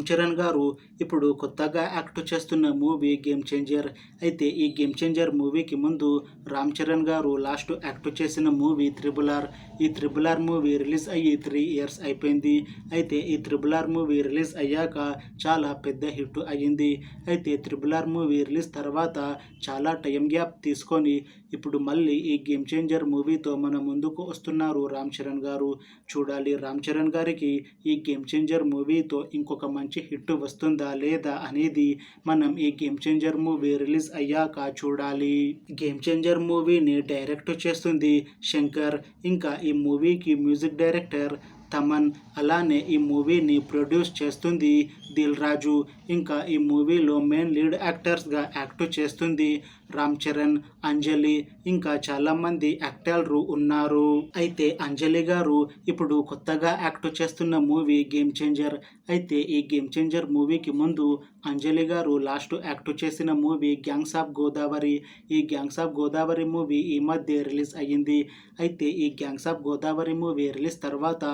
చరణ్ గారు ఇప్పుడు కొత్తగా యాక్ట్ చేస్తున్న మూవీ గేమ్ చేంజర్. అయితే ఈ గేమ్ చేంజర్ మూవీకి ముందు రామ్ చరణ్ గారు లాస్ట్ యాక్ట్ చేసిన మూవీ త్రిబుల్ ఆర్. ఈ త్రిబుల్ ఆర్ మూవీ రిలీజ్ అయ్యి 3 years అయిపోయింది. అయితే ఈ త్రిబుల్ ఆర్ మూవీ రిలీజ్ అయ్యాక చాలా పెద్ద హిట్ అయ్యింది. అయితే త్రిబుల్ ఆర్ మూవీ రిలీజ్ తర్వాత చాలా టైం గ్యాప్ తీసుకొని ఇప్పుడు మళ్ళీ ఈ గేమ్ చేంజర్ మూవీతో మన ముందుకు వస్తున్నారు రామ్ చరణ్ గారు. చూడాలి రామ్ చరణ్ గారికి ఈ గేమ్ చేంజర్ మూవీతో ఇంకొక మంచి హిట్ వస్తుందా లేదా అనేది మనం ఈ గేమ్ చేంజర్ మూవీ రిలీజ్ అయ్యాక చూడాలి. గేమ్ చేంజర్ మూవీని డైరెక్ట్ చేస్తుంది శంకర్. ఇంకా ఈ మూవీకి మ్యూజిక్ డైరెక్టర్ తమన్. అలానే ఈ మూవీని ప్రొడ్యూస్ చేస్తుంది దిల్ రాజు. ఇంకా ఈ మూవీలో మెయిన్ లీడ్ యాక్టర్స్గా యాక్ట్ చేస్తుంది రామ్ చరణ్, అంజలి, ఇంకా చాలామంది యాక్టర్లు ఉన్నారు. అయితే అంజలి గారు ఇప్పుడు కొత్తగా యాక్ట్ చేస్తున్న మూవీ గేమ్ చేంజర్. అయితే ఈ గేమ్ చేంజర్ మూవీకి ముందు అంజలి గారు లాస్ట్ యాక్ట్ చేసిన మూవీ గ్యాంగ్స్ ఆఫ్ గోదావరి. ఈ గ్యాంగ్స్ ఆఫ్ గోదావరి మూవీ ఈ మధ్య రిలీజ్ అయ్యింది. అయితే ఈ gangs of Godavari movie release తర్వాత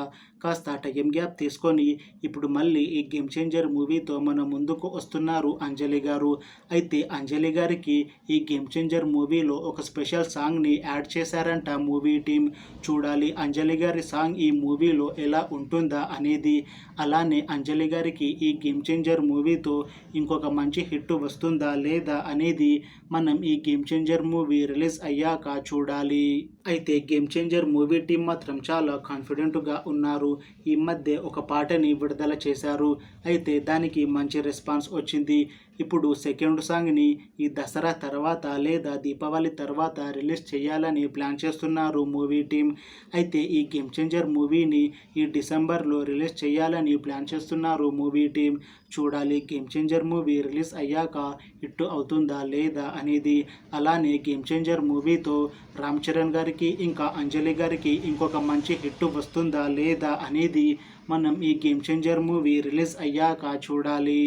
కాస్త టైం గ్యాప్ తీసుకొని ఇప్పుడు మళ్ళీ ఈ గేమ్ చేంజర్ మూవీతో మన ముందుకు వస్తున్నారు అంజలి గారు. అయితే అంజలి గారికి ఈ గేమ్ చేంజర్ మూవీలో ఒక స్పెషల్ సాంగ్ని యాడ్ చేశారంట మూవీ టీం. చూడాలి అంజలి గారి సాంగ్ ఈ మూవీలో ఎలా ఉంటుందా అనేది. అలానే అంజలి గారికి ఈ గేమ్ చేంజర్ మూవీతో ఇంకొక మంచి హిట్ వస్తుందా లేదా అనేది మనం ఈ గేమ్ చేంజర్ మూవీ రిలీజ్ అయ్యాక చూడాలి. అయితే గేమ్ చేంజర్ మూవీ టీం మాత్రం చాలా కాన్ఫిడెంట్గా ఉన్నారు. ఈ మధ్య ఒక పాటని విడుదల చేశారు. అయితే దానికి మంచి రెస్పాన్స్ వచ్చింది. ఇప్పుడు సెకండ్ సాంగ్ని ఈ దసరా తర్వాత లేదా దీపావళి తర్వాత రిలీజ్ చేయాలని ప్లాన్ చేస్తున్నారు మూవీ టీం. అయితే ఈ గేమ్ చేంజర్ మూవీని ఈ డిసెంబర్లో రిలీజ్ చేయాలని ప్లాన్ చేస్తున్నారు మూవీ టీం. చూడాలి గేమ్ చేంజర్ మూవీ రిలీజ్ అయ్యాక హిట్ అవుతుందా లేదా అనేది. అలానే గేమ్ చేంజర్ మూవీతో రామ్ చరణ్ గారికి ఇంకా అంజలి గారికి ఇంకొక మంచి హిట్ వస్తుందా లేదా అనేది మనం ఈ గేమ్ చేంజర్ మూవీ రిలీజ్ అయ్యాక చూడాలి.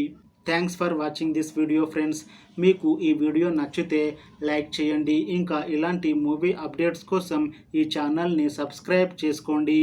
Thanks for watching this video friends. మీకు ఈ వీడియో నచ్చితే లైక్ చేయండి. ఇంకా ఇలాంటి మూవీ అప్డేట్స్ కోసం ఈ ఛానల్ని సబ్స్క్రైబ్ చేసుకోండి.